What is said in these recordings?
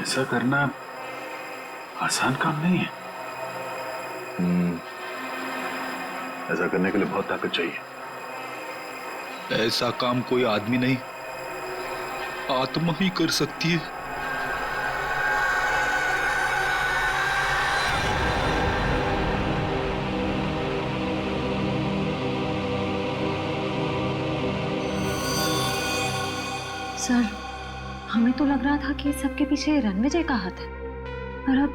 ऐसा करना आसान काम नहीं है। ऐसा करने के लिए बहुत ताकत चाहिए। ऐसा काम कोई आदमी नहीं, आत्मा ही कर सकती है। सर, हमें तो लग रहा था कि सबके पीछे रणविजय का हाथ है, पर अब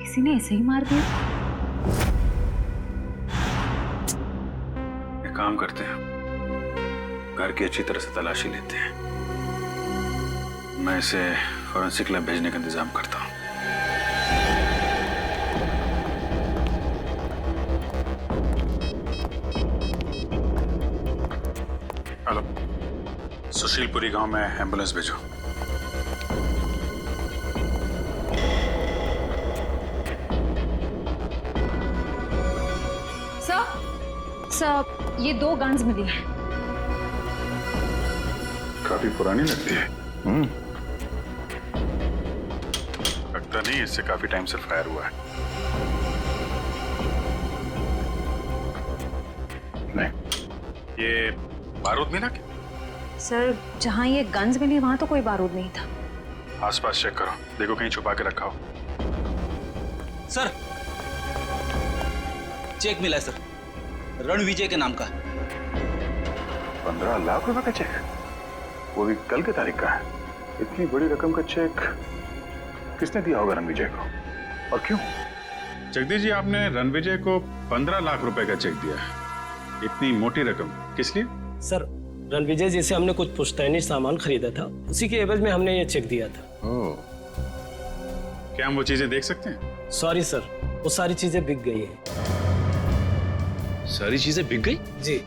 किसी ने ऐसे ही मार दिया। एक काम करते हैं, घर की अच्छी तरह से तलाशी लेते हैं। मैं इसे फॉरेंसिक लैब भेजने का इंतजाम करता हूँ। हेलो, सुशीलपुरी गांव में एम्बुलेंस भेजो। सर, ये 2 गन्स मिली हैं। काफी पुरानी लगती है। लगता नहीं इससे काफी टाइम से फायर हुआ है। नहीं, ये बारूद मिला क्या? सर, जहां ये गन्स मिली वहां तो कोई बारूद नहीं था। आसपास चेक करो, देखो कहीं छुपा के रखा हो। सर, चेक मिला है सर, रणविजय के नाम का। 15 लाख रुपए का चेक, वो भी कल की तारीख का है। इतनी बड़ी रकम का चेक किसने दिया होगा रणविजय को, और क्यों? जगदीश जी, आपने रणविजय को 15 लाख रुपए का चेक दिया है। इतनी मोटी रकम किस लिए? सर, रणविजय जी से हमने कुछ पुश्तैनी सामान खरीदा था, उसी के एवज में हमने ये चेक दिया था। क्या हम वो चीजें देख सकते हैं? सॉरी सर, वो सारी चीजें बिक गई हैं। सारी चीजें बिक गई? जी।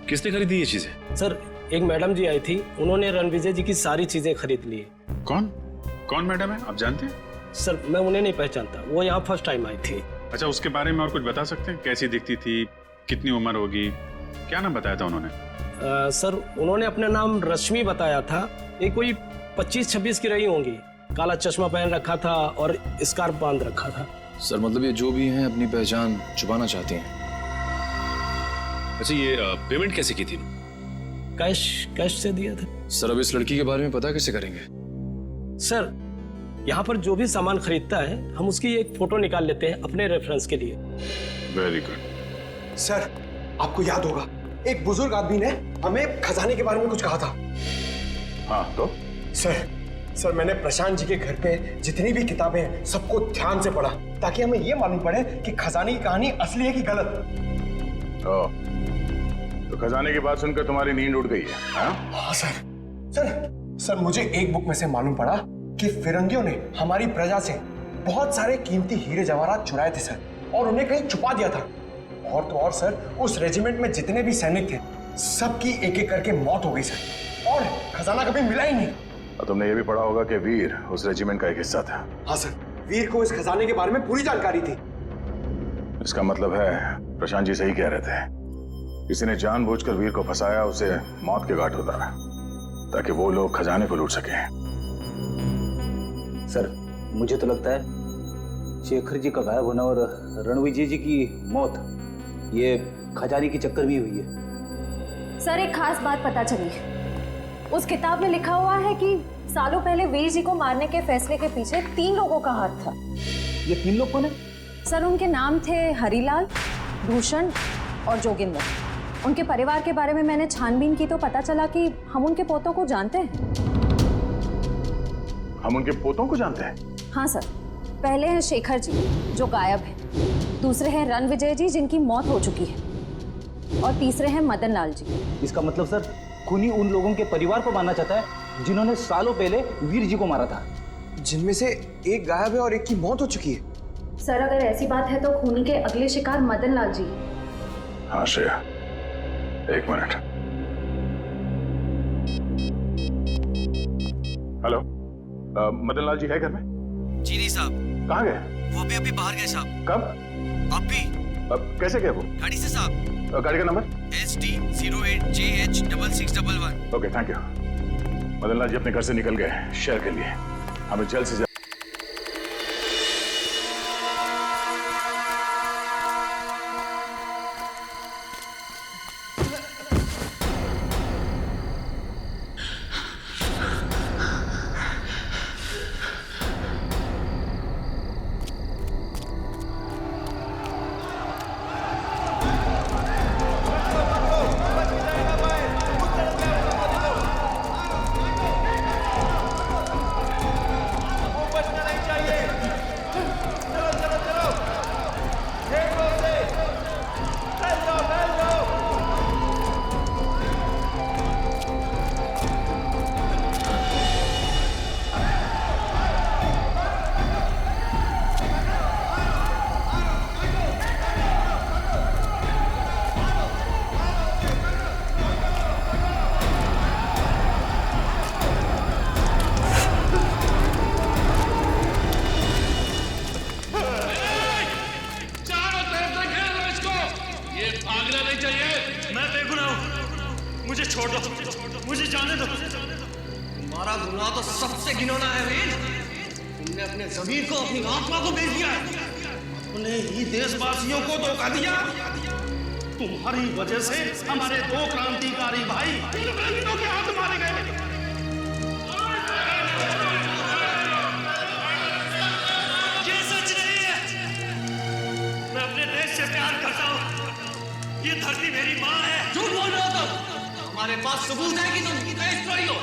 किसने खरीदी ये चीजें? सर, एक मैडम जी आई थी, उन्होंने रणविजय जी की सारी चीजें खरीद ली। कौन कौन मैडम है, आप जानते हैं? सर, मैं उन्हें नहीं पहचानता, वो यहाँ फर्स्ट टाइम आई थी। अच्छा, उसके बारे में और कुछ बता सकते हैं? कैसी दिखती थी, कितनी उम्र होगी, क्या नाम बताया था उन्होंने? सर, उन्होंने अपना नाम रश्मि बताया था। ये कोई 25-26 की रही होंगी। काला चश्मा पहन रखा था और स्कार्फ बांध रखा था। सर, मतलब ये जो भी हैं अपनी पहचान छुपाना चाहती हैं। अच्छा, ये पेमेंट कैसे की थी? कैश से दिया था। सर, अब इस लड़की के बारे में पता कैसे करेंगे? सर, यहाँ पर जो भी सामान खरीदता है हम उसकी एक फोटो निकाल लेते हैं अपने रेफरेंस के लिए। Very good. सर, आपको याद होगा एक बुजुर्ग आदमी ने हमें खजाने के बारे में कुछ कहा था। हाँ, तो सर, मैंने प्रशांत जी के घर पे जितनी भी किताबें हैं सबको ध्यान से पढ़ा, ताकि हमें ये मालूम पड़े कि खजाने की कहानी असली है कि गलत। तो खजाने की बात सुनकर तुम्हारी नींद उड़ गई है? हाँ सर, मुझे एक बुक में से मालूम पड़ा कि फिरंगियों ने हमारी प्रजा से बहुत सारे कीमती हीरे जवाहरात चुराए थे सर, और उन्हें कहीं छुपा दिया था। और तो और सर, उस रेजिमेंट में जितने भी सैनिक थे सबकी एक एक करके मौत हो गई सर, और खजाना कभी मिला ही नहीं। और तुमने ये भी पढ़ा होगा कि वीर उस रेजिमेंट का एक हिस्सा था। हाँ सर, वीर को इस खजाने के बारे में पूरी जानकारी थी। इसका मतलब है प्रशांत जी सही कह रहे थे, किसी ने जानबूझकर वीर को फंसाया, उसे मौत के घाट उतारा, ताकि वो लोग खजाने को लूट सकें। सर, मुझे तो लगता है शेखर जी का गायब होना और रणविजय जी की मौत, ये खजाने की चक्कर में हुई है। सर, एक खास बात पता चली है। उस किताब में लिखा हुआ है कि सालों पहले वीर जी को मारने के फैसले के पीछे 3 लोगों का हाथ था। ये 3 लोग कौन है? सर, उनके नाम थे हरिलाल, भूषण और जोगिंदर। उनके परिवार के बारे में मैंने छानबीन की तो पता चला कि हम उनके पोतों को जानते हैं। हम उनके पोतों को जानते हैं? हाँ सर, पहले हैं शेखर जी जो गायब हैं, दूसरे हैं रणविजय जी जिनकी मौत हो चुकी है, और तीसरे हैं मदन लाल जी। इसका मतलब सर, खूनी उन लोगों के परिवार को मारना चाहता है जिन्होंने सालों पहले वीर जी को मारा था, जिनमें से एक गायब है और एक की मौत हो चुकी है। सर, अगर ऐसी बात है तो खूनी के अगले शिकार मदन लाल जी। हाँ श्रेया, एक मिनट। हेलो, मदन लाल जी है घर में? जी नहीं साहब। कहाँ गए? वो भी अभी बाहर गए साहब। कब? अभी। कैसे गए वो? गाड़ी से साहब। गाड़ी का number? SD08JH6611। Okay, thank you. Madan Lal ji अपने घर से निकल गए शहर के लिए। हमें जल्द से जल्द मुझे छोड़ दो, मुझे जाने दो। तुम्हारा गुनाह तो सबसे घिनौना है वीर। तुमने अपने ज़मीर को, अपनी आत्मा को बेच दिया, अपने ही देशवासियों को धोखा दिया। तुम्हारी वजह से हमारे 2 क्रांतिकारी भाई इंग्लैंडों के हाथ मारे गए। ये सच नहीं है। मैं अपने देश से प्यार करता हूँ। ये धरती मेरी माँ है। झूठ बोल रहे हो तुम। हमारे पास सबूत है कि तुम देशद्रोही हो।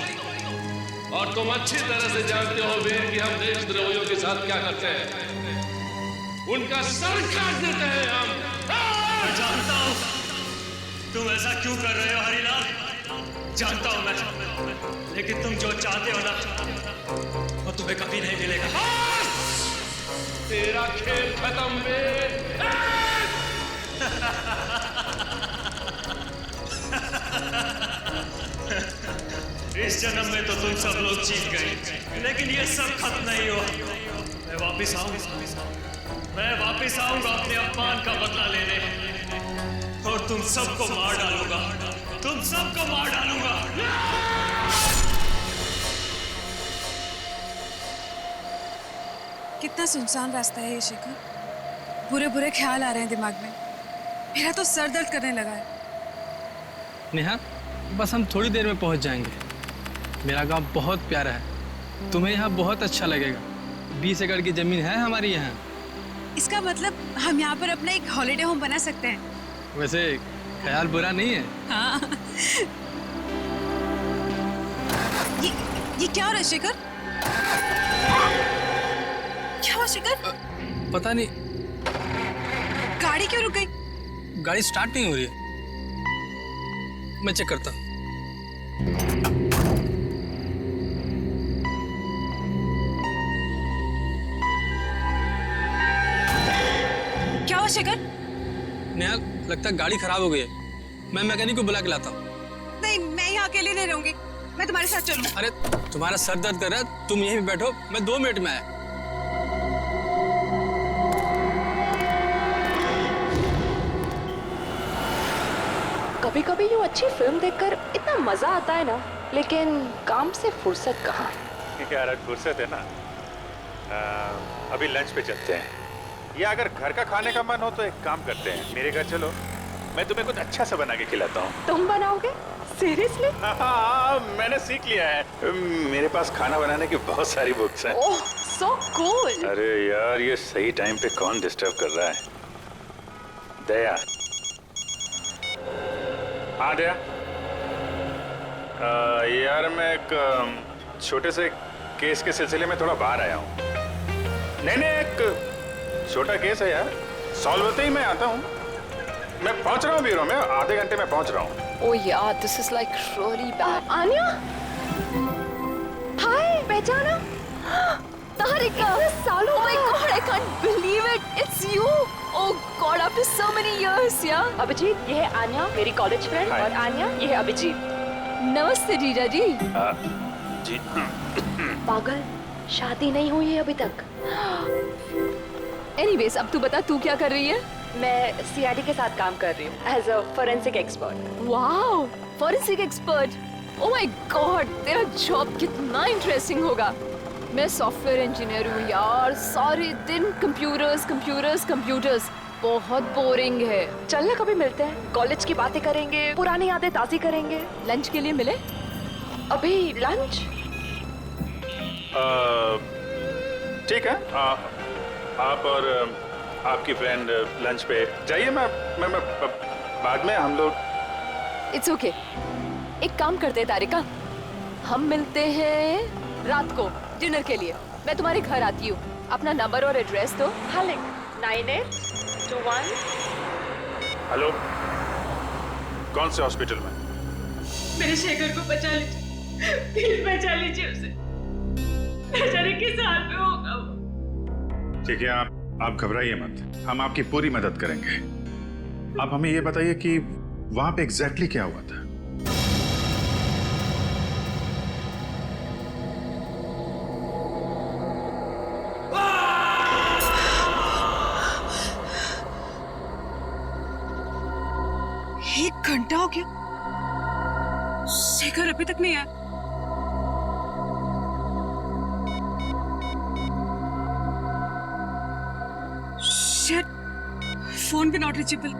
और तुम अच्छी तरह से जानते हो वीर कि हम देशद्रोहियों के साथ क्या करते हैं। उनका सर काट देते हैं हम। मैं जानता हूँ तुम ऐसा क्यों कर रहे हो हरिलाल, जानता हूँ मैं, लेकिन तुम जो चाहते हो ना वो तुम्हें कभी नहीं मिलेगा। तेरा खेल खत्म वीर। इस जन्म में तो तुम सब लोग जीत गए, लेकिन ये सब खत्म नहीं हुआ। मैं वापिस आऊंगा अपने अपमान का बदला लेने, और तुम सबको मार डालूंगा, तुम सबको मार डालूंगा। कितना सुनसान रास्ता है ये शेखर। बुरे बुरे ख्याल आ रहे हैं दिमाग में। मेरा तो सर दर्द करने लगा है। नेहा, बस हम थोड़ी देर में पहुंच जाएंगे। मेरा गांव बहुत प्यारा है, तुम्हें यहाँ बहुत अच्छा लगेगा। 20 एकड़ की जमीन है हमारी यहाँ। इसका मतलब हम यहाँ पर अपना एक हॉलिडे होम बना सकते हैं। वैसे ख्याल बुरा नहीं है। हाँ। ये क्या हो रहा है शेखर? क्या हुआ शेखर? पता नहीं, गाड़ी क्यों रुक गई? गाड़ी स्टार्ट नहीं हो रही है। मैं चेक करता हूँ। क्या हुआ शेखर? नेहा, लगता है गाड़ी खराब हो गई है। मैं मैकेनिक को बुला के लाता हूँ। नहीं, मैं यहाँ अकेले नहीं रहूंगी। मैं तुम्हारे साथ चलूँ। अरे तुम्हारा सर दर्द कर रहा है, तुम यहीं पे बैठो, मैं 2 मिनट में आया। कभी कभी यूँ अच्छी फिल्म देखकर इतना मजा आता है ना, लेकिन काम से फुर्सत कहाँ। क्या यार, फुर्सत है ना। अभी लंच पे चलते हैं, या अगर घर का खाने का मन हो तो एक काम करते हैं, मेरे घर चलो, मैं तुम्हें कुछ अच्छा सा बना के खिलाता हूँ। तुम बनाओगे? सीरियसली? हाँ, मैंने सीख लिया है। मेरे पास खाना बनाने की बहुत सारी बुक्स हैं। ओह, सो कूल। अरे यार, ये सही टाइम पे कौन डिस्टर्ब कर रहा है? दया। हाँ दया। यार मैं एक छोटे से केस के सिलसिले में थोड़ा बाहर आया हूँ। नहीं, एक छोटा केस है यार, सॉल्व होते ही मैं आता हूँ। मैं पहुँच रहा हूँ ब्यूरो में, आधे घंटे में पहुँच रहा हूँ। ओह यार, this is like really bad. Anya, hi, पहचाना? तारिका, सालों। Oh my God, I can't believe it. It's you. Oh God, after so many years, yeah. Abhijit, ये है आन्या, मेरी कॉलेज फ्रेंड, और आन्या, ये है अभिजीत। नमस्ते जीजा जी। जी। पागल, शादी नहीं हुई है अभी तक। Anyways, अब तू बता, तू क्या कर रही है? मैं सीआईडी के साथ काम कर रही हूँ as a forensic expert. Wow, forensic expert. Oh my god, तेरा जॉब कितना इंटरेस्टिंग होगा। मैं सॉफ्टवेयर इंजीनियर हूँ यार, सारे दिन कंप्यूटर्स कंप्यूटर्स कंप्यूटर्स, बहुत बोरिंग है। चल ना, कभी मिलते हैं, कॉलेज की बातें करेंगे, पुरानी यादें ताज़ी करेंगे। लंच के लिए मिले? अभी लंच? ठीक है, आप और आपकी फ्रेंड लंच पे जाइए। मैं बाद में हम लोग। It's okay. एक काम करते हैं तारिका, हम मिलते हैं रात को डिनर के लिए। मैं तुम्हारे घर आती हूँ, अपना नंबर और एड्रेस दो। हाँ, 9821। हेलो, कौन से हॉस्पिटल में? मेरे शेखर को बचा लीजिए, प्लीज बचा लीजिए उसे। न जाने किस हाल में होगा वो। ठीक है, आप घबराइए मत, हम आपकी पूरी मदद करेंगे। आप हमें ये बताइए कि वहां पे एग्जैक्टली क्या हुआ था? एक घंटा हो गया, शेखर अभी तक नहीं आया। शिट, फोन भी नॉट रीचेबल।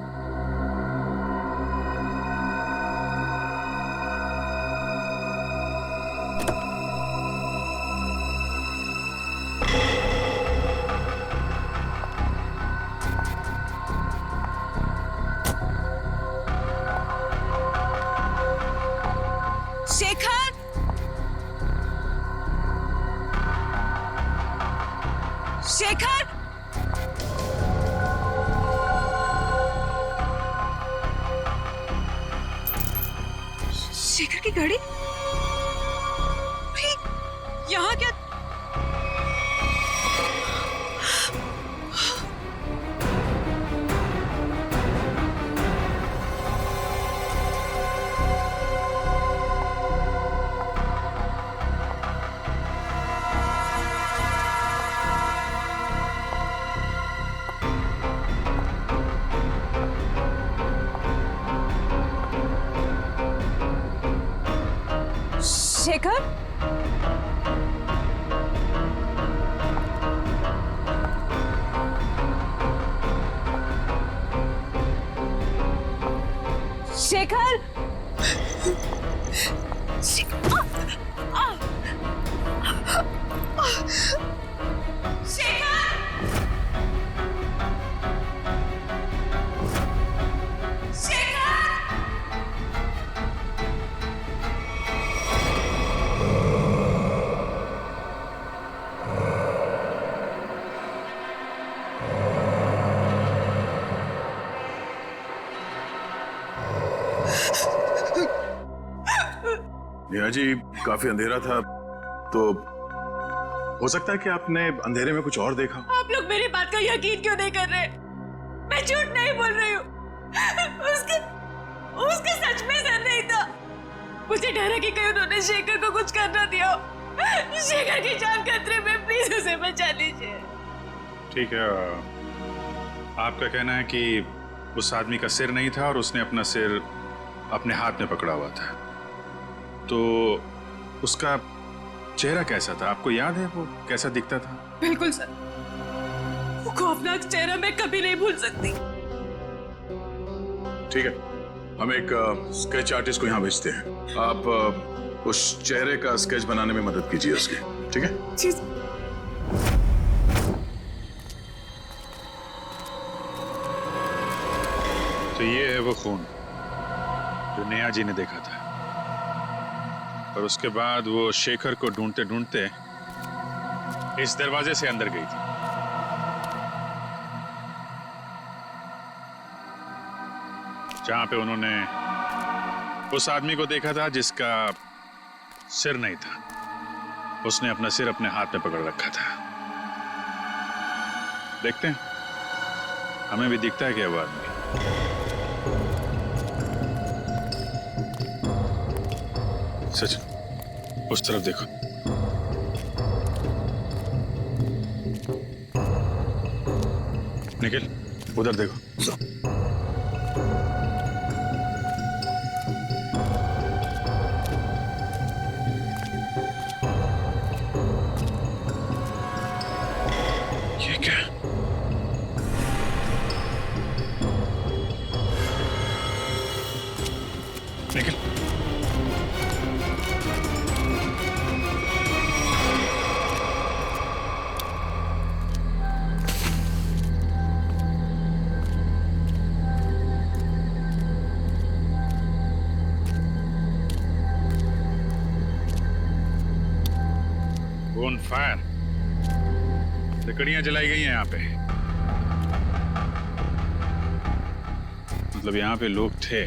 शेखर, शेखर, शेखर की गाड़ी भाई, यहाँ क्या? शेखर, शेखर, नेहा जी, काफी अंधेरा था, तो हो सकता है कि आपने अंधेरे में कुछ और देखा। आप लोग मेरी बात का यकीन क्यों नहीं कर रहे? मैं झूठ नहीं बोल रही हूँ। उसका सच में सर नहीं था। मुझे डर है कि कहीं उन्होंने शेखर को कुछ करना दिया हो। शेखर की जान खतरे में, प्लीज उसे बचा लीजिए। ठीक है, आपका कहना है कि उस आदमी का सिर नहीं था और उसने अपना सिर अपने हाथ में पकड़ा हुआ था, तो उसका चेहरा कैसा था? आपको याद है वो कैसा दिखता था? बिल्कुल सर, वो खौफनाक चेहरा मैं कभी नहीं भूल सकती। ठीक है, हम एक स्केच आर्टिस्ट को यहाँ भेजते हैं। आप उस चेहरे का स्केच बनाने में मदद कीजिए उसकी, ठीक है? जी। तो ये है वो खून जो नेहा जी ने देखा था, और उसके बाद वो शेखर को ढूंढते ढूंढते इस दरवाजे से अंदर गई थी। जहां पे उन्होंने उस आदमी को देखा था जिसका सिर नहीं था। उसने अपना सिर अपने हाथ में पकड़ रखा था। देखते हैं, हमें भी दिखता है क्या वो आदमी। सच, उस तरफ देखो। निखिल, उधर देखो। ये क्या? निखिल, फायर, लकड़ियां जलाई गई हैं यहाँ पे। मतलब यहाँ पे लोग थे।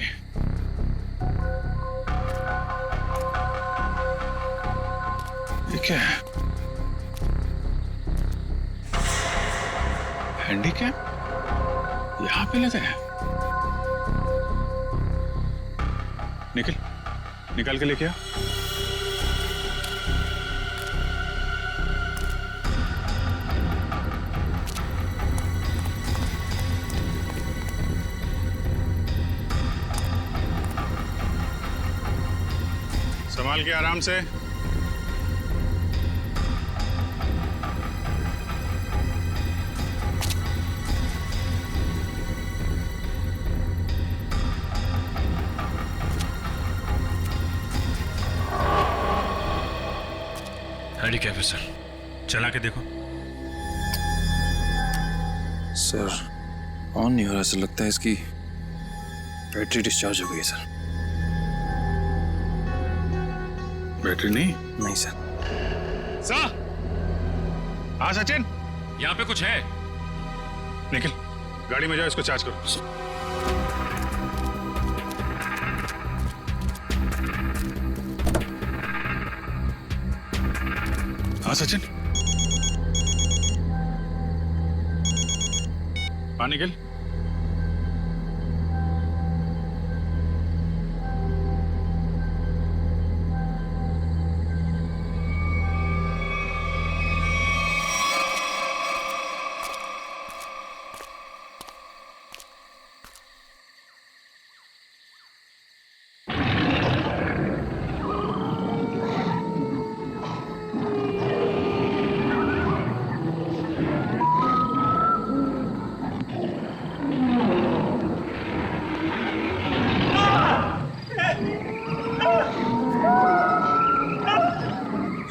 ये क्या है? हैंडीकैप यहाँ पे लगा है। निकल, निकाल के लेके आ। संभाल के आराम से। हैंडीकैप है सर, चला के देखो। सर ऑन नहीं हो रहा, ऐसा लगता है इसकी बैटरी डिस्चार्ज हो गई है सर। बैटरी नहीं? नहीं सर। सर, हाँ सचिन, यहाँ पे कुछ है। निखिल गाड़ी में जाओ, इसको चार्ज करो। हाँ सचिन, हाँ निखिल।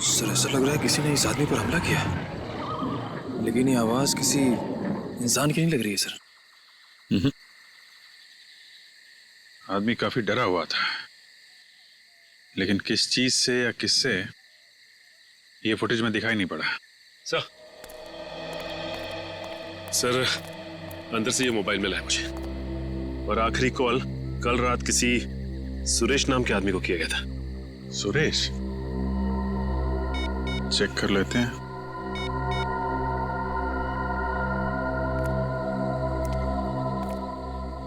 सर ऐसा लग रहा है किसी ने इस आदमी पर हमला किया, लेकिन ये आवाज किसी इंसान की नहीं लग रही है सर। आदमी काफी डरा हुआ था, लेकिन किस चीज से या किससे ये फुटेज में दिखाई नहीं पड़ा। सर अंदर से ये मोबाइल मिला है मुझे, और आखिरी कॉल कल रात किसी सुरेश नाम के आदमी को किया गया था। सुरेश? चेक कर लेते हैं।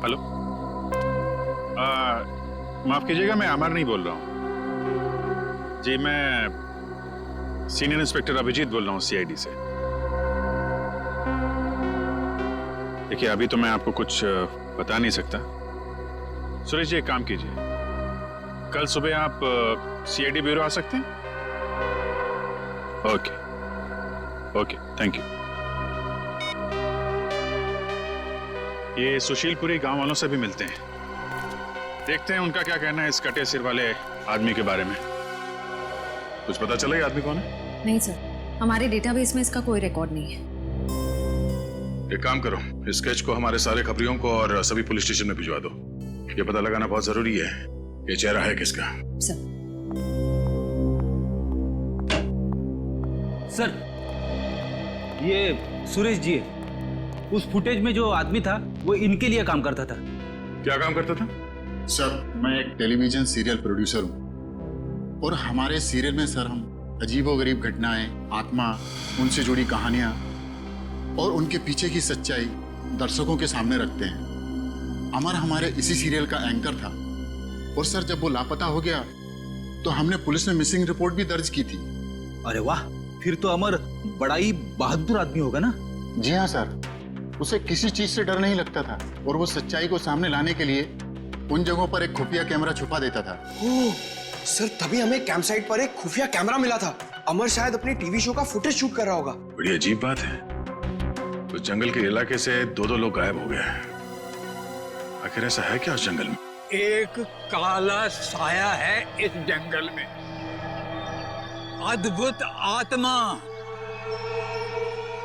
हेलो, माफ कीजिएगा, मैं अमर नहीं बोल रहा हूं जी। मैं सीनियर इंस्पेक्टर अभिजीत बोल रहा हूं सीआईडी से। देखिए अभी तो मैं आपको कुछ बता नहीं सकता। सुरेश जी एक काम कीजिए, कल सुबह आप सीआईडी ब्यूरो आ सकते हैं? Okay okay, thank you. ये सुशीलपुरी गांव वालों से भी मिलते हैं, देखते हैं उनका क्या कहना है इस कटे सिर वाले आदमी के बारे में। कुछ पता चला ये आदमी कौन है? नहीं सर, हमारे डेटाबेस में इसका कोई रिकॉर्ड नहीं है। एक काम करो, इस स्केच को हमारे सारे खबरियों को और सभी पुलिस स्टेशन में भिजवा दो। ये पता लगाना बहुत जरूरी है ये चेहरा है किसका। सर ये सुरेश जी है। उस फुटेज में जो आदमी था वो इनके लिए काम करता था। क्या काम करता था? सर मैं एक टेलीविजन सीरियल प्रोड्यूसर हूँ, और हमारे सीरियल में सर हम अजीबोगरीब घटनाएं, आत्मा, उनसे जुड़ी कहानियां और उनके पीछे की सच्चाई दर्शकों के सामने रखते हैं। अमर हमारे इसी सीरियल का एंकर था, और सर जब वो लापता हो गया तो हमने पुलिस में मिसिंग रिपोर्ट भी दर्ज की थी। अरे वाह, फिर तो अमर बड़ा ही बहादुर आदमी होगा ना? जी हाँ सर, उसे किसी चीज से डर नहीं लगता था, और वो सच्चाई को सामने लाने के लिए उन जगहों पर एक खुफिया कैमरा छुपा देता था। ओह, सर तभी हमें कैंप साइट पर एक खुफिया कैमरा मिला था। अमर शायद अपने टीवी शो का फुटेज शूट कर रहा होगा। बड़ी अजीब बात है, उस जंगल के इलाके से दो लोग गायब हो गए। आखिर ऐसा है क्या उस जंगल में? एक काला साया है इस जंगल में, अद्भुत आत्मा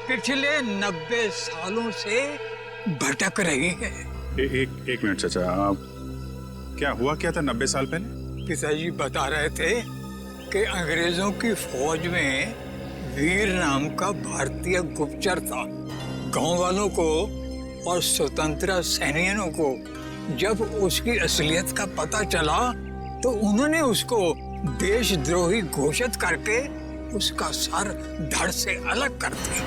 पिछले 90 सालों से भटक रही है। एक मिनट चाचा, आप क्या हुआ क्या था 90 साल पहले? पिताजी बता रहे थे कि अंग्रेजों की फौज में वीर नाम का भारतीय गुप्तचर था। गांव वालों को और स्वतंत्रता सैनिकों को जब उसकी असलियत का पता चला तो उन्होंने उसको देशद्रोही घोषित करके उसका सर धड़ से अलग कर दिया।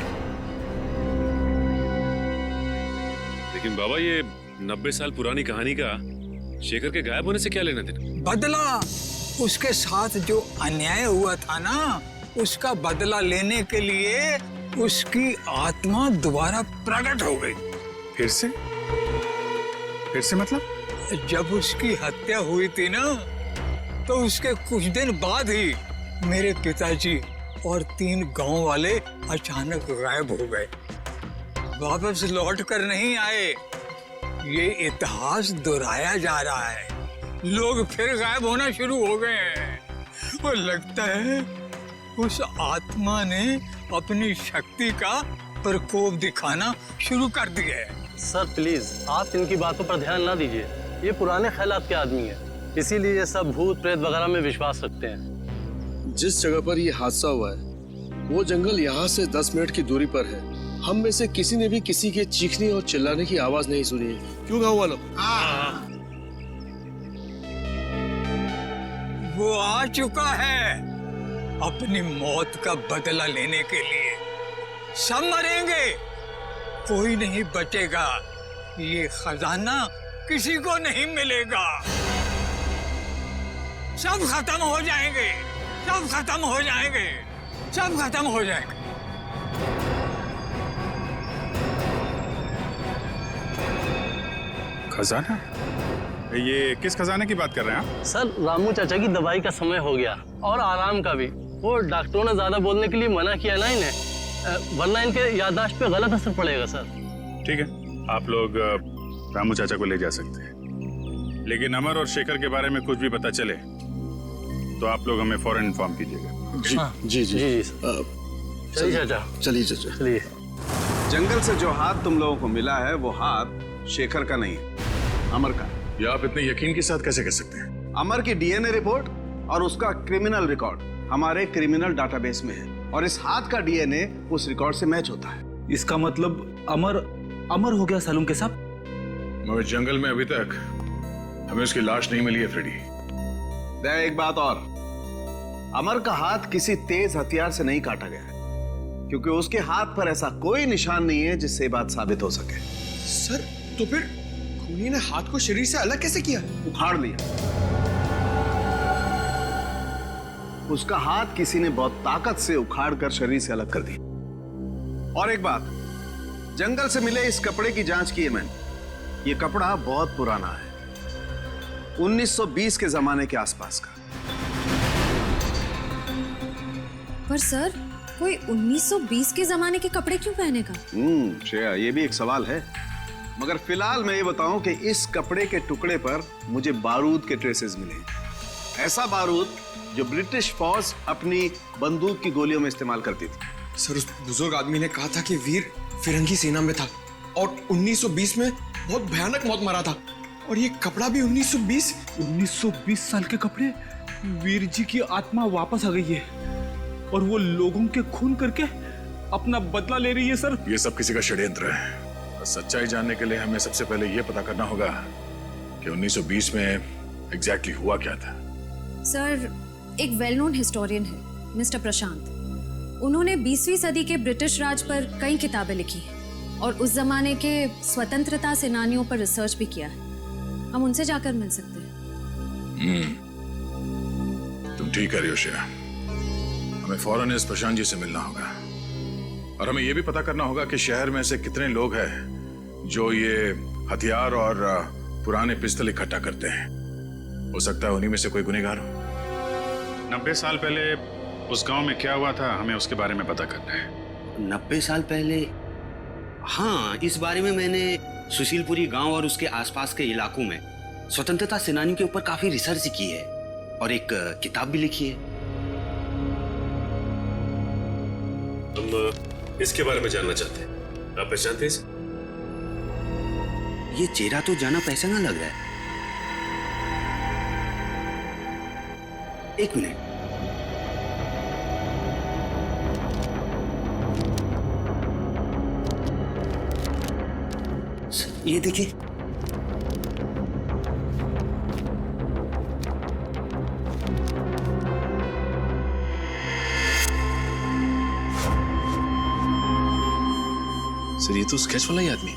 लेकिन बाबा ये 90 साल पुरानी कहानी का शेखर के गायब होने से क्या लेना देना? बदला, उसके साथ जो अन्याय हुआ था ना, उसका बदला लेने के लिए उसकी आत्मा दोबारा प्रकट हो गई। फिर से मतलब? जब उसकी हत्या हुई थी ना, तो उसके कुछ दिन बाद ही मेरे पिताजी और 3 गांव वाले अचानक गायब हो गए, वापस लौट कर नहीं आए। ये इतिहास दोहराया जा रहा है, लोग फिर गायब होना शुरू हो गए हैं। और लगता है उस आत्मा ने अपनी शक्ति का प्रकोप दिखाना शुरू कर दिया है। सर प्लीज आप इनकी बातों पर ध्यान ना दीजिए, ये पुराने ख्यालात के आदमी है, इसीलिए ये सब भूत प्रेत वगैरह में विश्वास रखते हैं। जिस जगह पर ये हादसा हुआ है वो जंगल यहाँ से 10 मिनट की दूरी पर है। हम में से किसी ने भी किसी के चीखने और चिल्लाने की आवाज नहीं सुनी है। क्यों गाँव वालों? वो आ चुका है अपनी मौत का बदला लेने के लिए। सब मरेंगे, कोई नहीं बचेगा, ये खजाना किसी को नहीं मिलेगा। सब खत्म हो जाएंगे, सब खत्म हो जाएंगे, सब खत्म हो जाएंगे। खजाना? ये किस खजाने की बात कर रहे हैं आप? सर रामू चाचा की दवाई का समय हो गया और आराम का भी। वो डॉक्टरों ने ज्यादा बोलने के लिए मना किया ना इन्हें, वरना इनके याददाश्त पे गलत असर पड़ेगा सर। ठीक है, आप लोग रामू चाचा को ले जा सकते हैं, लेकिन अमर और शेखर के बारे में कुछ भी पता चले तो आप लोग हमें फौरन इन्फॉर्म कीजिएगा। जी जी जी। चलिए चाचा, चलिए चाचा, चलिए। जंगल से जो हाथ तुम लोगों को मिला है वो हाथ शेखर का नहीं है, अमर का। ये आप इतने यकीन के साथ कैसे कह सकते हैं? अमर की डीएनए रिपोर्ट और उसका क्रिमिनल रिकॉर्ड हमारे क्रिमिनल डाटाबेस में है और इस हाथ का डीएनए उस रिकॉर्ड से मैच होता है। इसका मतलब अमर हो गया सालूम के साहब? मगर जंगल में अभी तक हमें उसकी लाश नहीं मिली है फ्रेडी। एक बात और, अमर का हाथ किसी तेज हथियार से नहीं काटा गया है, क्योंकि उसके हाथ पर ऐसा कोई निशान नहीं है जिससे बात साबित हो सके। सर तो फिर खूनी ने हाथ को शरीर से अलग कैसे किया? उखाड़ लिया। उसका हाथ किसी ने बहुत ताकत से उखाड़ कर शरीर से अलग कर दिया। और एक बात, जंगल से मिले इस कपड़े की जांच की है मैंने। ये कपड़ा बहुत पुराना है, 1920 के जमाने के आसपास का। पर सर कोई 1920 के जमाने के कपड़े क्यों पहनेगा? श्रेया, ये भी एक सवाल है, मगर फिलहाल मैं ये बताऊं कि इस कपड़े के टुकड़े पर मुझे बारूद के ट्रेसेस मिले। ऐसा बारूद जो ब्रिटिश फौज अपनी बंदूक की गोलियों में इस्तेमाल करती थी। सर उस बुजुर्ग आदमी ने कहा था कि वीर फिरंगी सेना में था और 1920 में बहुत भयानक मौत मरा था। और ये कपड़ा भी 1920 साल के कपड़े। वीर जी की आत्मा वापस आ गई है और वो लोगों के खून करके अपना बदला ले रही है। सर ये सब किसी का षड्यंत्र है। सच्चाई जानने के लिए हमें सबसे पहले ये पता करना होगा कि 1920 में एग्जैक्टली हुआ क्या था। सर एक वेल नोन हिस्टोरियन है मिस्टर प्रशांत, उन्होंने 20वीं सदी के ब्रिटिश राज पर कई किताबें लिखी हैं और उस जमाने के स्वतंत्रता सेनानियों पर रिसर्च भी किया है। हम उनसे जाकर मिल सकते हैं। तुम ठीक कह रही हो श्रेया, हमें फौरन इस प्रशांत जी से मिलना होगा और हमें यह भी पता करना होगा कि शहर में ऐसे कितने लोग हैं जो ये हथियार और पुराने पिस्तल इकट्ठा करते हैं। हो सकता है उन्हीं में से कोई गुनहगार हो। 90 साल पहले उस गांव में क्या हुआ था, हमें उसके बारे में पता करना है। 90 साल पहले? हाँ, इस बारे में मैंने सुशीलपुरी गांव और उसके आसपास के इलाकों में स्वतंत्रता सेनानियों के ऊपर काफी रिसर्च की है और एक किताब भी लिखी है। हम इसके बारे में जानना चाहते हैं। आप पहचानते हैं? ये चेहरा तो जाना पहचाना लग रहा है। एक मिनट, ये देखिए, सर ये तो स्केच वाला ही आदमी।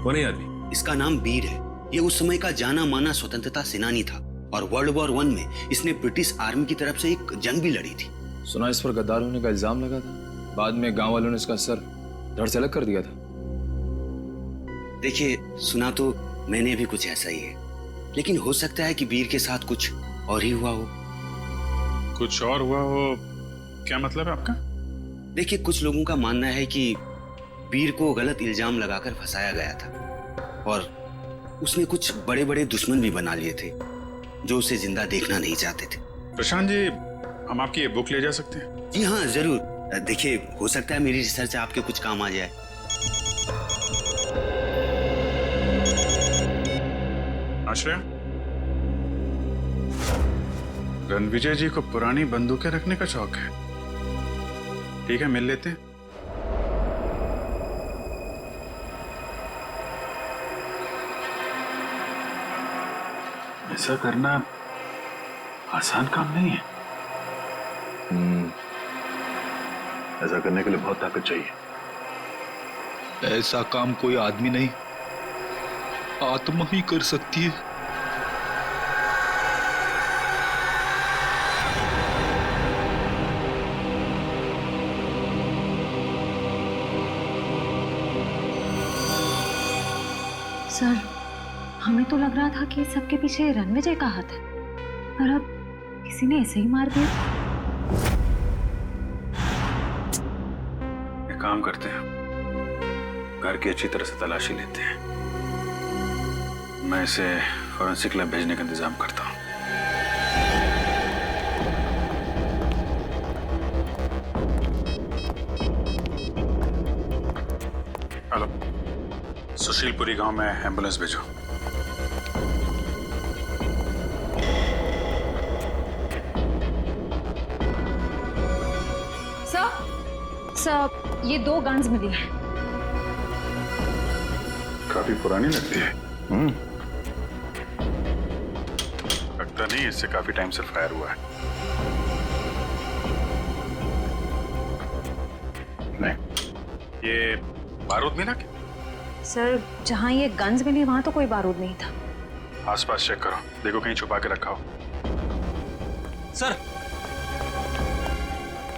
कौन है आदमी? इसका नाम वीर है। ये उस समय का जाना माना स्वतंत्रता सेनानी था और वर्ल्ड वॉर 1 में इसने ब्रिटिश आर्मी की तरफ से एक जंग भी लड़ी थी। सुना इस पर गद्दार होने का इल्जाम लगा था, बाद में गांव वालों ने इसका सर धड़ से अलग कर दिया था। देखिए, सुना तो मैंने भी कुछ ऐसा ही है, लेकिन हो सकता है कि वीर के साथ कुछ और ही हुआ हो। कुछ और हुआ हो? क्या मतलब है आपका? देखिए, कुछ लोगों का मानना है कि वीर को गलत इल्जाम लगाकर फंसाया गया था और उसने कुछ बड़े बड़े दुश्मन भी बना लिए थे जो उसे जिंदा देखना नहीं चाहते थे। प्रशांत जी, हम आपकी ये बुक ले जा सकते हैं? जी हाँ, जरूर। देखिए, हो सकता है मेरी रिसर्च आपके कुछ काम आ जाए। आश्रय, रणविजय जी को पुरानी बंदूकें रखने का शौक है। ठीक है, मिल लेते हैं। ऐसा करना आसान काम नहीं है। ऐसा करने के लिए बहुत ताकत चाहिए। ऐसा काम कोई आदमी नहीं, आत्मा ही कर सकती है। सर, हमें तो लग रहा था कि सबके पीछे रणविजय का हाथ है, पर अब किसी ने ऐसे ही मार दिया। एक काम करते हैं, घर की अच्छी तरह से तलाशी लेते हैं। मैं इसे फॉरेंसिक लैब भेजने का इंतजाम करता हूँ। हेलो, सुशीलपुरी गांव में एम्बुलेंस भेजो। सर, ये 2 गन्स मिली हैं। काफी पुरानी लगती है। लगता नहीं इससे काफी टाइम से फायर हुआ है। नहीं, ये बारूद मिला क्या? सर, जहाँ ये गन्स मिली वहां तो कोई बारूद नहीं था। आसपास चेक करो, देखो कहीं छुपा के रखा हो। सर,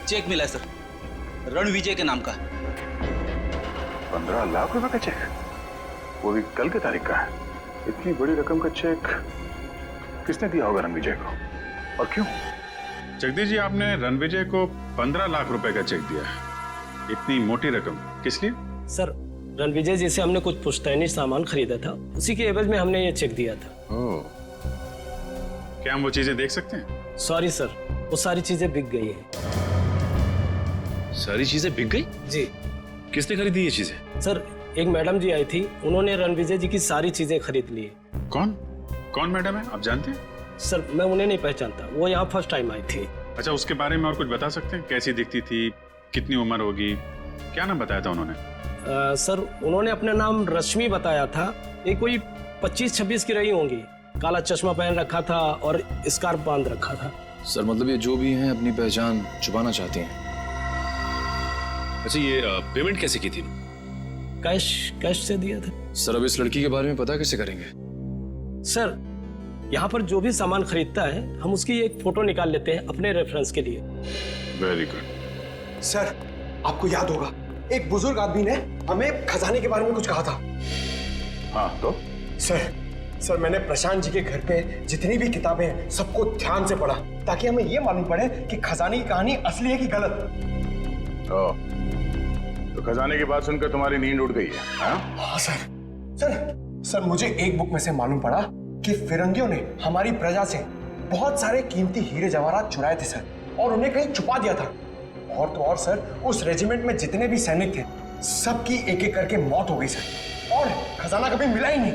चेक मिला है सर, रणविजय के नाम का। 15 लाख रुपए का चेक, वो भी कल की तारीख का है। इतनी बड़ी रकम का चेक किसने दिया होगा रणविजय को, और क्यों? जगदीश जी, आपने रणविजय को 15 लाख रुपए का चेक दिया है। इतनी मोटी रकम किस लिए? सर, रणविजय जी से हमने कुछ पुश्तैनी सामान खरीदा था, उसी के एवज में हमने ये चेक दिया था। ओह, क्या हम वो चीजें देख सकते हैं? सॉरी सर, वो सारी चीजें बिक गई हैं। सारी चीजें बिक गई? जी। किसने खरीदी ये चीजें? सर, एक मैडम जी आई थी, उन्होंने रणविजय जी की सारी चीजें खरीद ली। कौन कौन मैडम है, आप जानते हैं? सर, मैं उन्हें नहीं पहचानता, वो यहाँ फर्स्ट टाइम आई थी। अच्छा, उसके बारे में और कुछ बता सकते हैं? कैसी दिखती थी, कितनी उम्र होगी, क्या नाम बताया था उन्होंने? सर, उन्होंने अपना नाम रश्मि बताया था। ये कोई 25-26 की रही होंगी। काला चश्मा पहन रखा था और स्कार्फ बांध रखा था। सर, मतलब ये जो भी हैं अपनी पहचान छुपाना चाहती हैं। अच्छा, ये पेमेंट कैसे की थी? कैश से दिया था। सर, अब इस लड़की के बारे में पता कैसे करेंगे? सर, यहाँ पर जो भी सामान खरीदता है हम उसकी एक फोटो निकाल लेते हैं अपने रेफरेंस के लिए। Very good. सर, आपको याद होगा एक बुजुर्ग आदमी ने हमें खजाने के बारे में कुछ कहा था। हाँ, तो सर, मैंने प्रशांत जी के घर पे जितनी भी किताबें हैं सबको ध्यान से पढ़ा, ताकि हमें ये मालूम पड़े कि खजाने की कहानी असली है कि गलत। तो खजाने की बात सुनकर तुम्हारी नींद उड़ गई है? हाँ सर, मुझे एक बुक में से मालूम पड़ा कि फिरंगियों ने हमारी प्रजा से बहुत सारे कीमती हीरे जवाहरात चुराए थे सर, और उन्हें कहीं छुपा दिया था। और तो और सर, उस रेजिमेंट में जितने भी सैनिक थे सबकी एक एक करके मौत हो गई सर, और खजाना कभी मिला ही नहीं।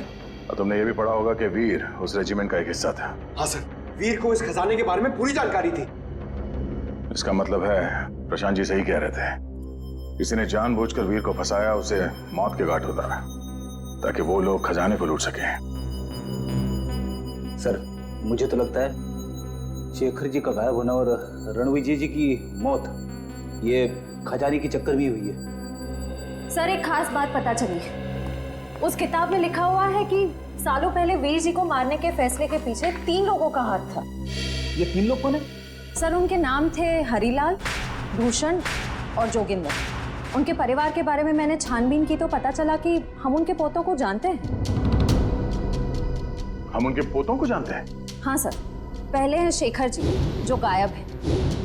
और तुमने ये भी पढ़ा होगा कि वीर उस रेजिमेंट का एक हिस्सा था। हाँ सर, वीर को इस खजाने के बारे में पूरी जानकारी थी। इसका मतलब है प्रशांत जी सही कह रहे थे, किसी ने जानबूझकर वीर को फंसाया, उसे मौत के घाट उतारा ताकि वो लोग खजाने को लूट सकें। सर, मुझे तो लगता है शेखर जी का गायब होना और रणविजय जी की मौत, ये खजाने की चक्कर भी हुई है। सर, एक खास बात पता चली। उस किताब में लिखा हुआ है कि सालों पहले वीर जी को मारने के फैसले के पीछे 3 लोगों का हाथ था। ये 3 लोग कौन है? सर, उनके नाम थे हरिलाल, भूषण और जोगिंदर। उनके परिवार के बारे में मैंने छानबीन की तो पता चला कि हम उनके पोतों को जानते हैं। हम उनके पोतों को जानते हैं? हाँ सर, पहले हैं शेखर जी जो गायब है,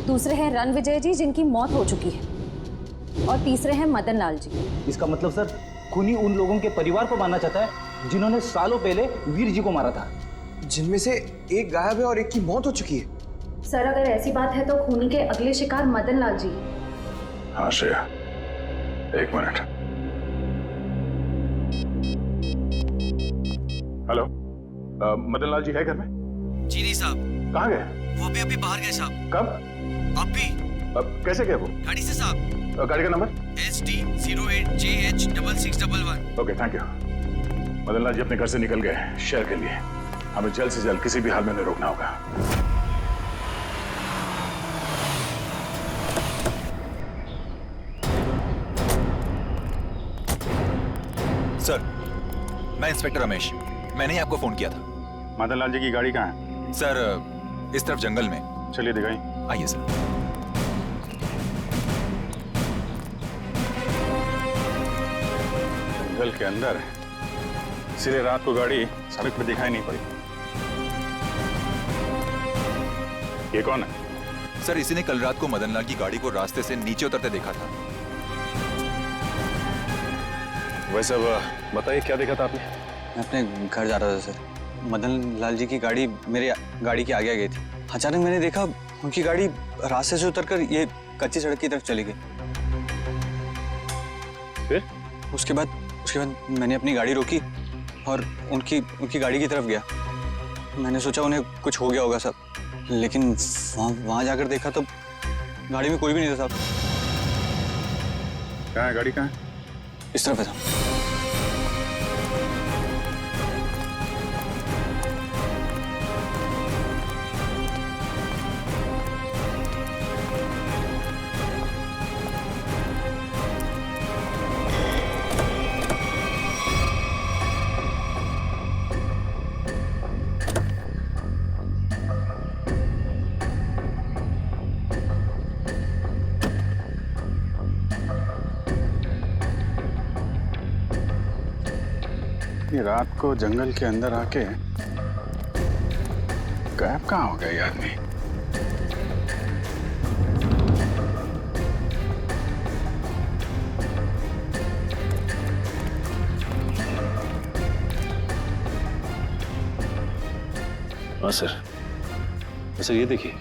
दूसरे हैं रणविजय जी जिनकी मौत हो चुकी है, और तीसरे हैं मदन लाल जी। इसका मतलब सर खूनी उन लोगों के परिवार को मानना चाहता है जिन्होंने सालों पहले वीर जी को मारा था, जिनमें से एक गायब है और एक की मौत हो चुकी है। सर अगर ऐसी बात है तो खूनी के अगले शिकार मदन लाल जी। हाँ श्रेया, एक मिनट। हेलो, मदन लाल जी है घर में? जी नहीं साहब। कहाँ गए? वो अभी बाहर गए साहब। कब? अभी। कैसे गए वो? गाड़ी से साहब। गाड़ी का number? SD08JH6611। Okay, thank you. Madan Lal ji अपने घर से निकल गए शहर के लिए। हमें जल्द से जल्द किसी भी हाल में उन्हें रोकना होगा। सर, मैं इंस्पेक्टर रमेश। मैंने ही आपको फोन किया था। मदन लाल जी की गाड़ी कहाँ है? सर, इस तरफ जंगल में। चलिए दिखाई। आइए सर। जंगल के अंदर है, इसलिए रात को गाड़ी सड़क पर दिखाई नहीं पड़ी। ये कौन है? सर, इसी ने कल रात को मदन लाल की गाड़ी को रास्ते से नीचे उतरते देखा था। वैसे बताइए क्या देखा था आपने? मैं अपने घर जा रहा था सर। मदन लाल जी की गाड़ी मेरे गाड़ी के आगे आ गई थी। अचानक मैंने देखा उनकी गाड़ी रास्ते से उतरकर ये कच्ची सड़क की तरफ चली गई। फिर? उसके बाद मैंने अपनी गाड़ी रोकी और उनकी गाड़ी की तरफ गया। मैंने सोचा उन्हें कुछ हो गया होगा साहब, लेकिन वहां जाकर देखा तो गाड़ी में कोई भी नहीं था साहब। कहाँ है गाड़ी? कहाँ है? इस तरफ है साहब। ये रात को जंगल के अंदर आके गायब कहाँ हो गया ये आदमी? हाँ सर, वैसे ये देखिए,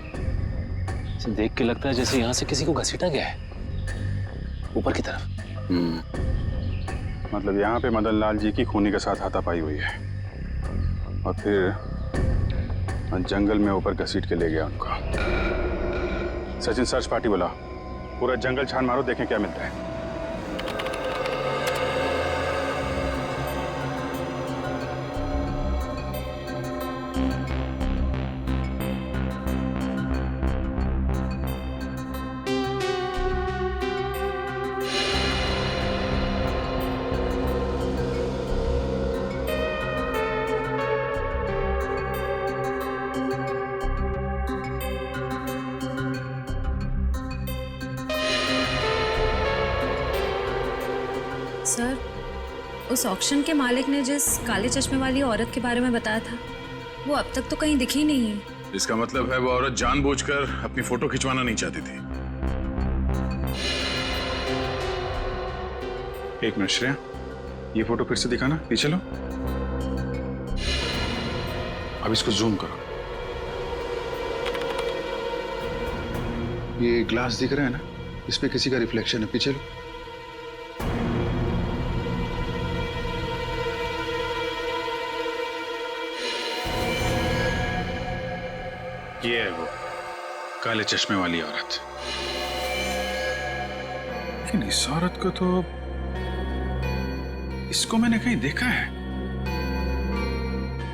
इसे देख के लगता है जैसे यहाँ से किसी को घसीटा गया है ऊपर की तरफ। मतलब यहाँ पे मदन लाल जी की खूनी के साथ हाथापाई हुई है और फिर जंगल में ऊपर घसीट के ले गया उनको। सचिन, सर्च पार्टी बुला, पूरा जंगल छान मारो, देखें क्या मिलता है। सर, उस ऑक्शन के मालिक ने जिस काले चश्मे वाली औरत के बारे में बताया था, वो अब तक तो कहीं दिखी नहीं है। इसका मतलब है वो औरत जानबूझकर अपनी फोटो खिंचवाना नहीं चाहती थी। एक मिनट श्रेया, ये फोटो फिर से दिखाना, पीछे लो। अब इसको जूम करो। ये ग्लास दिख रहा है ना, इस पे किसी का रिफ्लेक्शन है, पीछे लो। ये है वो काले चश्मे वाली औरत। लेकिन इस औरत को तो, इसको मैंने कहीं देखा है,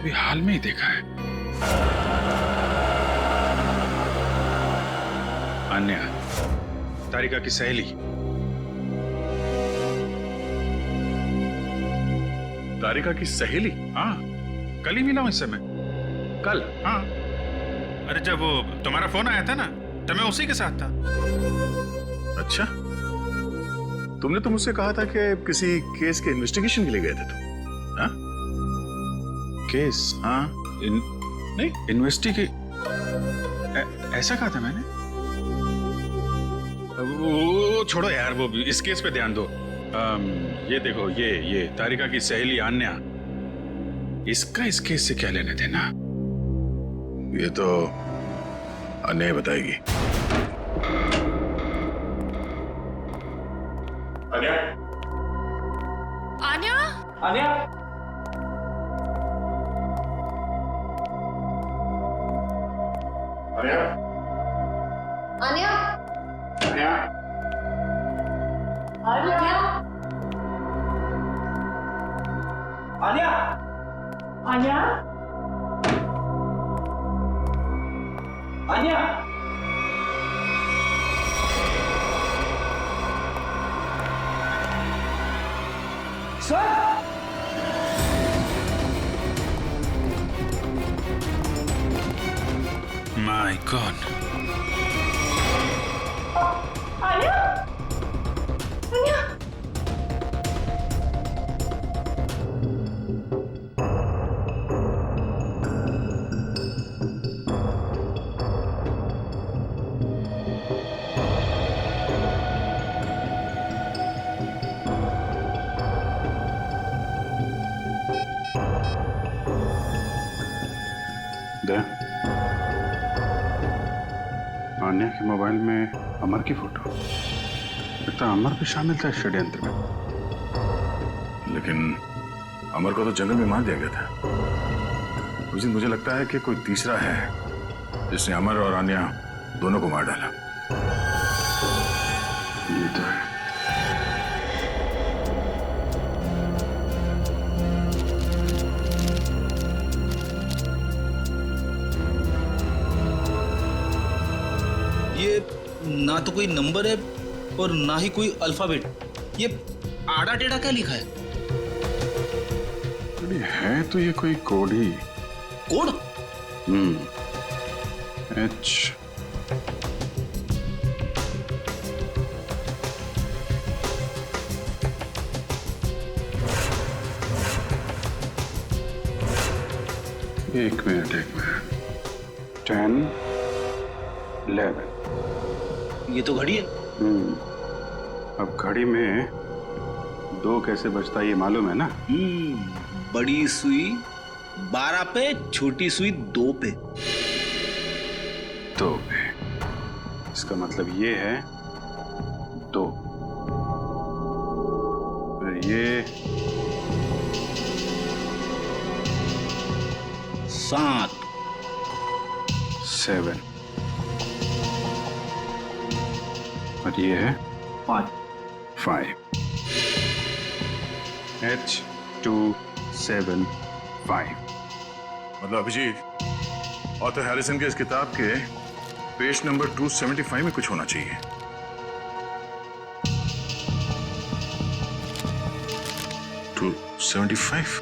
अभी हाल में ही देखा है। अन्या, तारिका की सहेली। तारिका की सहेली? हाँ, कल ही मिला हूं इससे मैं। कल? हाँ। अरे जब वो तुम्हारा फोन आया था ना, तो मैं उसी के साथ था। अच्छा, तुमने तो मुझसे कहा था कि किसी केस के इन्वेस्टिगेशन के लिए गए थे तुम। हाँ? केस? हाँ। नहीं इन्वेस्टिगेट ऐसा कहा था मैंने। वो छोड़ो यार, वो इस केस पे ध्यान दो। ये देखो, ये तारिका की सहेली आन्या, इसका इस केस से क्या लेने देना? ये तो अन्य बताएगी। Anya, Anya, Anya, Anya, Anya, Anya, Anya, Anya, Anya, Anya, sir, my god, Anya, Anya, दे आन्या के मोबाइल में अमर की फोटो। लगता अमर भी शामिल था इस षड्यंत्र में। लेकिन अमर को तो जंगल में मार दिया गया था। उस दिन मुझे लगता है कि कोई तीसरा है जिसने अमर और आन्या दोनों को मार डाला। ये तो है। ये ना तो कोई नंबर है और ना ही कोई अल्फाबेट। ये आड़ा टेढ़ा क्या लिखा है? है तो ये कोई कोड ही। कोड? एच एक मिनट 10 11। ये तो घड़ी है। अब घड़ी में 2 कैसे बजता है ये मालूम है ना? बड़ी सुई 12 पे, छोटी सुई 2 पे। 2 पे, इसका मतलब ये है 2। फिर ये 7 7 और ये है 5 H 2 7 5। मतलब अभिजीत, ऑथर हैरिसन के इस किताब के पेज नंबर 275 में कुछ होना चाहिए। टू 75?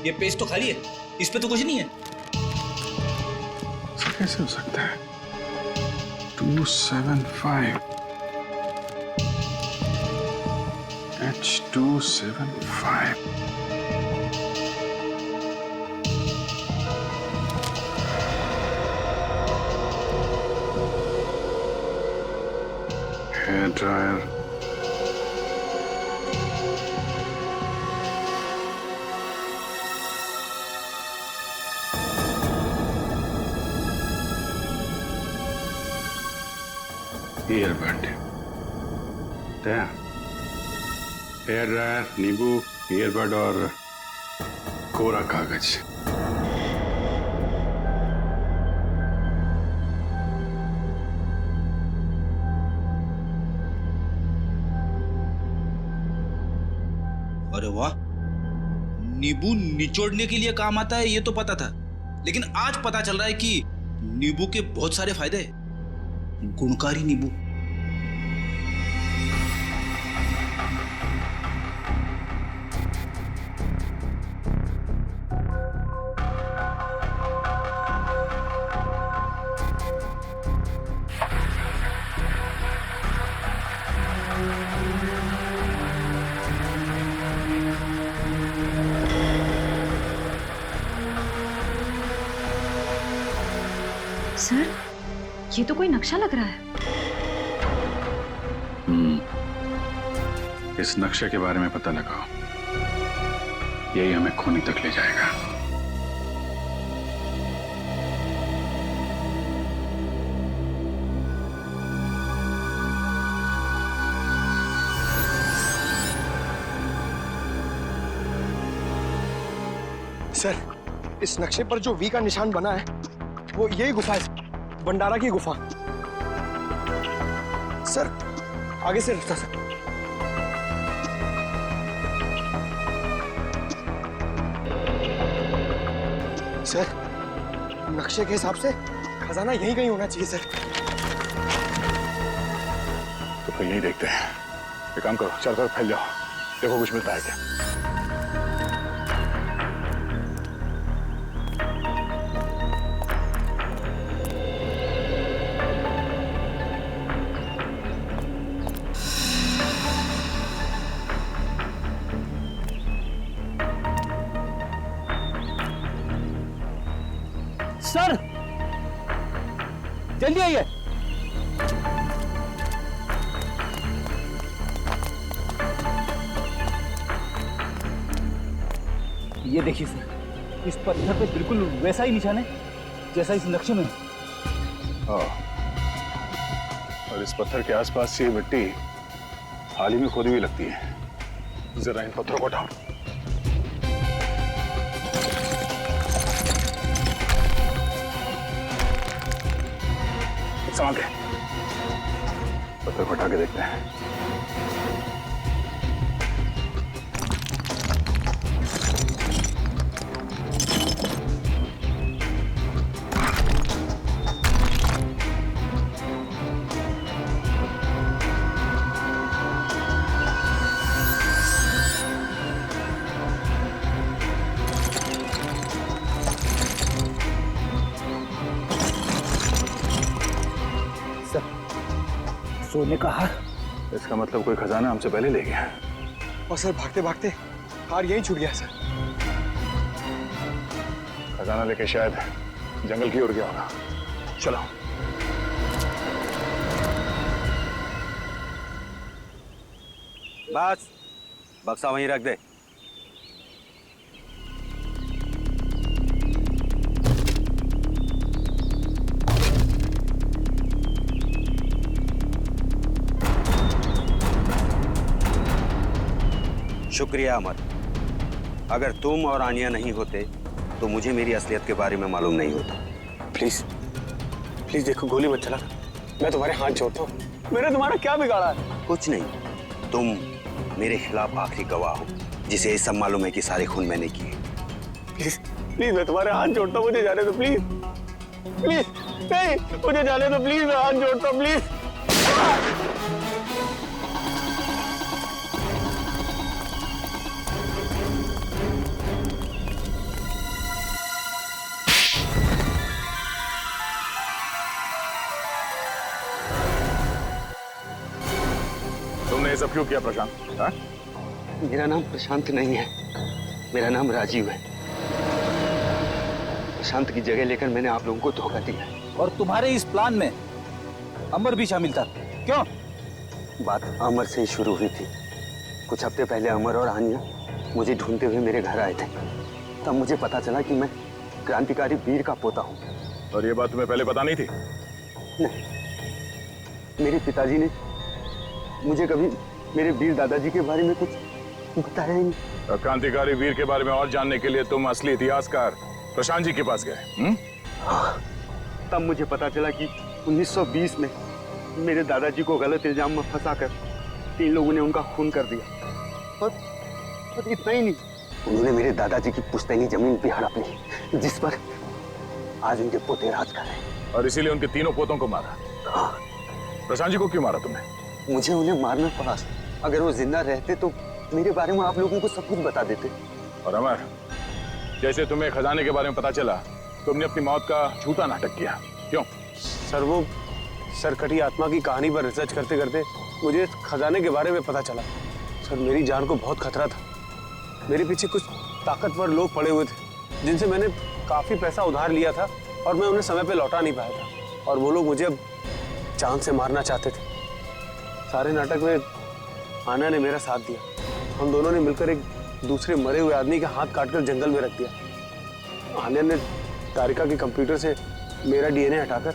ये पेज तो खाली है, इस पे तो कुछ नहीं है। कैसे हो सकता है? 275 H 275। Hair dryer, earbud, hair dryer, नींबू, ईयरबड और कोरा कागज। अरे वाह, नींबू निचोड़ने के लिए काम आता है ये तो पता था, लेकिन आज पता चल रहा है कि नींबू के बहुत सारे फायदे हैं। गुणकारी नींबू। सर, ये तो कोई नक्शा लग रहा है। इस नक्शे के बारे में पता लगाओ, यही हमें खूनी तक ले जाएगा। सर, इस नक्शे पर जो वी का निशान बना है वो यही गुफा है, भंडारा की गुफा। सर, आगे से रास्ता सर। सर, नक्शे के हिसाब से खजाना यहीं कहीं होना चाहिए सर। तो फिर यही देखते हैं। एक काम करो, चारों तरफ फैल जाओ, देखो कुछ मिलता है क्या। सर, जल्दी आइए। ये देखिए सर, इस पत्थर पे बिल्कुल वैसा ही निशान है जैसा इस नक्शे में है। और इस पत्थर के आसपास ये मिट्टी हाल ही में खोदी हुई लगती है। जरा इन पत्थरों को उठाओ। संभाल के पत्थर को उठा के देखते हैं। सोने का हार। इसका मतलब कोई खजाना हमसे पहले ले गया। और सर, भागते भागते हार यहीं छूट गया सर। खजाना लेके शायद जंगल की ओर गया होगा। चलो। बस बक्सा वहीं रख दे। शुक्रिया अमर। अगर तुम और आनिया नहीं होते तो मुझे मेरी असलियत के बारे में मालूम नहीं होता। प्लीज प्लीज देखो, गोली मत चला। मैं तुम्हारे हाथ जोड़ता हूँ। मैंने तुम्हारा क्या बिगाड़ा है? कुछ नहीं, तुम मेरे खिलाफ आखिरी गवाह हो जिसे ये सब मालूम है कि सारे खून मैंने किए। प्लीज प्लीज, मैं तुम्हारे हाथ जोड़ता हूँ, मुझे जाने दो प्लीज। प्लीज नहीं, मुझे जाने दो प्लीज, मैं हाथ जोड़ता हूँ प्लीज। तुमने ये सब क्यों किया प्रशांत? हाँ? मेरा नाम प्रशांत नहीं है, मेरा नाम राजीव है। प्रशांत की जगह लेकर मैंने आप लोगों को धोखा दिया। और तुम्हारे इस प्लान में अमर भी शामिल था, क्यों? बात अमर से ही शुरू हुई थी। कुछ हफ्ते पहले अमर और आनिया मुझे ढूंढते हुए मेरे घर आए थे। तब मुझे पता चला कि मैं क्रांतिकारी वीर का पोता हूँ। और ये बात तुम्हें पहले पता नहीं थी? नहीं, मेरे पिताजी ने मुझे कभी मेरे वीर दादाजी के बारे में कुछ बताया ही नहीं। क्रांतिकारी वीर के बारे में और जानने के लिए तुम असली इतिहासकार प्रशांत जी के पास गए? हाँ, तब मुझे पता चला कि 1920 में मेरे दादाजी को गलत इल्जाम में फंसाकर 3 लोगों ने उनका खून कर दिया। और इतना ही नहीं, उन्होंने मेरे दादाजी की पुश्तैनी जमीन भी हड़प ली, जिस पर आज उनके पोते राज कर रहे हैं। और इसीलिए उनके तीनों पोतों को मारा? हाँ। प्रशांत जी को क्यों मारा तुमने? मुझे उन्हें मारना पड़ा। अगर वो जिंदा रहते तो मेरे बारे में आप लोगों को सब कुछ बता देते। और अमर, जैसे तुम्हें खजाने के बारे में पता चला, तुमने अपनी मौत का झूठा नाटक किया, क्यों? सर, वो सरकटी आत्मा की कहानी पर रिसर्च करते करते मुझे खजाने के बारे में पता चला। सर, मेरी जान को बहुत खतरा था। मेरे पीछे कुछ ताकतवर लोग पड़े हुए थे जिनसे मैंने काफी पैसा उधार लिया था और मैं उन्हें समय पे लौटा नहीं पाया था और वो लोग मुझे जान से मारना चाहते थे। सारे नाटक में आन्या ने मेरा साथ दिया। हम दोनों ने मिलकर एक दूसरे मरे हुए आदमी के हाथ काटकर जंगल में रख दिया। आन्या ने तारिका के कंप्यूटर से मेरा डीएनए हटाकर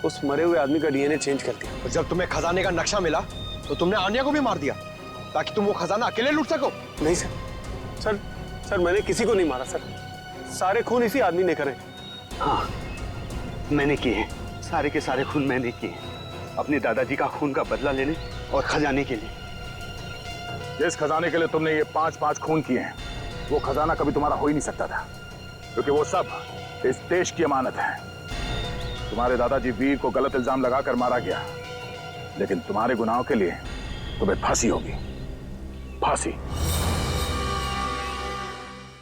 उस मरे हुए आदमी का डीएनए चेंज कर दिया। और जब तुम्हें खजाने का नक्शा मिला तो तुमने आन्या को भी मार दिया ताकि तुम वो खजाना अकेले लूट सको। नहीं सर, सर मैंने किसी को नहीं मारा सर। सारे खून इसी आदमी ने करे। हाँ, मैंने किए हैं, सारे के सारे खून मैंने किए हैं, अपने दादाजी का खून का बदला लेने और खजाने के लिए। जिस खजाने के लिए तुमने ये 5-5 खून किए हैं, वो खजाना कभी तुम्हारा हो ही नहीं सकता था, क्योंकि वो सब इस देश की अमानत है। तुम्हारे दादाजी वीर को गलत इल्जाम लगाकर मारा गया, लेकिन तुम्हारे गुनाहों के लिए तुम्हें फांसी होगी, फांसी।